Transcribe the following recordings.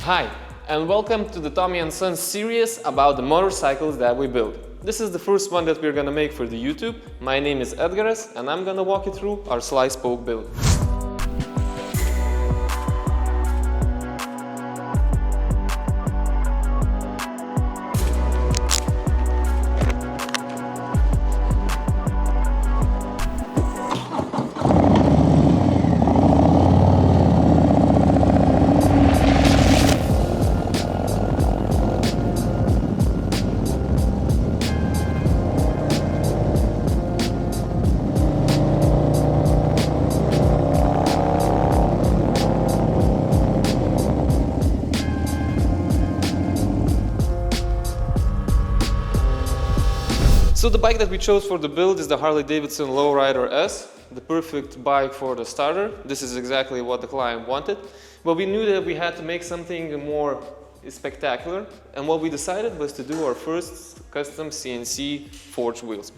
Hi, and welcome to the Tommy&Sons series about the motorcycles that we build. This is the first one that we're gonna make for the YouTube. My name is Edgaras, and I'm gonna walk you through our Sly Spoke build. So the bike that we chose for the build is the Harley-Davidson Low Rider S, the perfect bike for the starter. This is exactly what the client wanted. But we knew that we had to make something more spectacular, and what we decided was to do our first custom CNC forged wheels.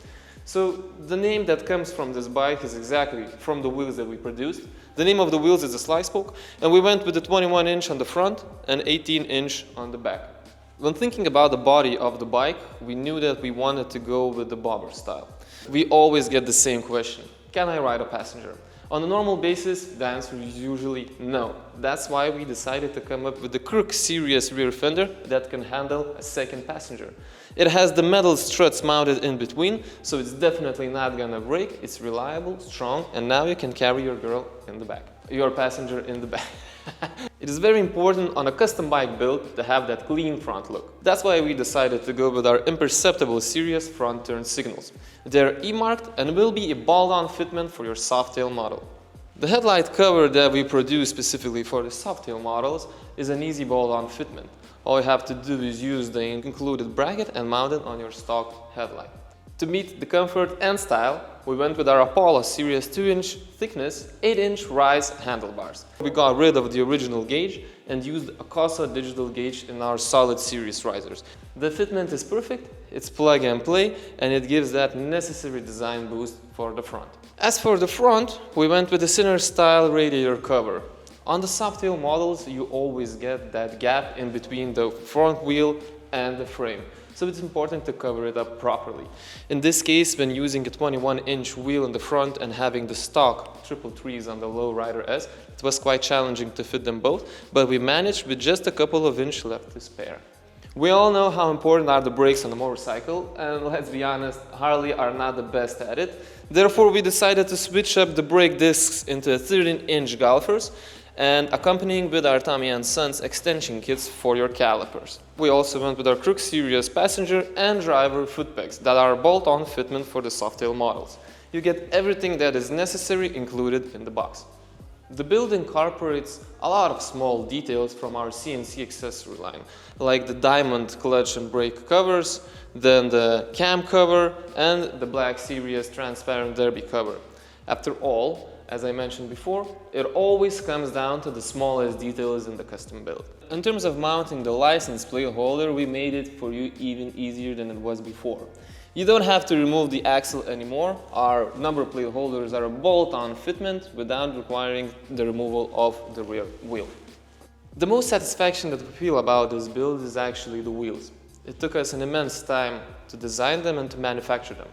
So the name that comes from this bike is exactly from the wheels that we produced. The name of the wheels is the Sly Spoke, and we went with the 21-inch on the front and 18-inch on the back. When thinking about the body of the bike, we knew that we wanted to go with the bobber style. We always get the same question: can I ride a passenger? On a normal basis, the answer is usually no. That's why we decided to come up with the Crook series rear fender that can handle a second passenger. It has the metal struts mounted in between, so it's definitely not gonna break. It's reliable, strong, and now you can carry your girl in the back. Your passenger in the back. It is very important on a custom bike build to have that clean front look. That's why we decided to go with our imperceptible series front turn signals. They're E-marked and will be a bolt-on fitment for your softail model. The headlight cover that we produce specifically for the softail models is an easy bolt-on fitment. All you have to do is use the included bracket and mount it on your stock headlight. To meet the comfort and style, we went with our Apollo series 2-inch thickness, 8-inch rise handlebars. We got rid of the original gauge and used a Cosa digital gauge in our solid series risers. The fitment is perfect, it's plug and play, and it gives that necessary design boost for the front. As for the front, we went with the Sinner style radiator cover. On the softail models, you always get that gap in between the front wheel and the frame. So it's important to cover it up properly. In this case, when using a 21-inch wheel in the front and having the stock 333s on the Low Rider S, it was quite challenging to fit them both, but we managed with just a couple of inches left to spare. We all know how important are the brakes on a motorcycle, and let's be honest, Harley are not the best at it. Therefore, we decided to switch up the brake discs into 13-inch golfers, and accompanying with our Tommy&Sons extension kits for your calipers. We also went with our Crook series passenger and driver foot pegs that are bolt-on fitment for the softail models. You get everything that is necessary included in the box. The build incorporates a lot of small details from our CNC accessory line, like the diamond clutch and brake covers, then the cam cover, and the black series transparent derby cover. After all, as I mentioned before, it always comes down to the smallest details in the custom build. In terms of mounting the license plate holder, we made it for you even easier than it was before. You don't have to remove the axle anymore. Our number plate holders are a bolt-on fitment without requiring the removal of the rear wheel. The most satisfaction that we feel about this build is actually the wheels. It took us an immense time to design them and to manufacture them.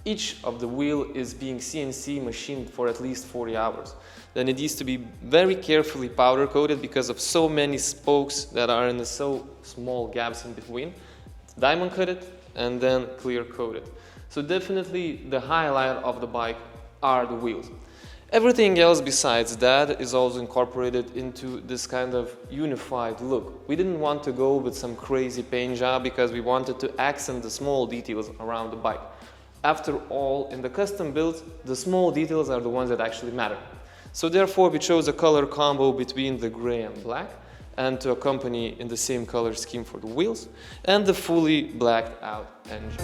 Each of the wheel is being CNC machined for at least 40 hours. Then it needs to be very carefully powder coated because of so many spokes that are in the so small gaps in between. Diamond coated and then clear coated. So definitely the highlight of the bike are the wheels. Everything else besides that is also incorporated into this kind of unified look. We didn't want to go with some crazy paint job because we wanted to accent the small details around the bike. After all, in the custom builds, the small details are the ones that actually matter. So therefore, we chose a color combo between the gray and black, and to accompany in the same color scheme for the wheels, and the fully blacked out engine.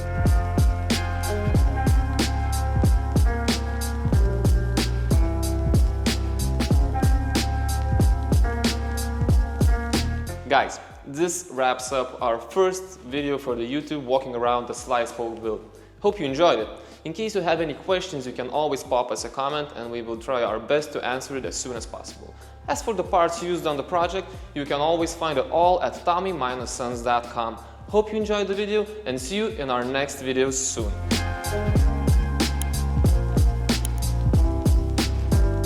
Guys, this wraps up our first video for the YouTube walking around the Sly Spoke build. Hope you enjoyed it. In case you have any questions, you can always pop us a comment and we will try our best to answer it as soon as possible. As for the parts used on the project, you can always find it all at Tommy&Sons.com. Hope you enjoyed the video and see you in our next videos soon.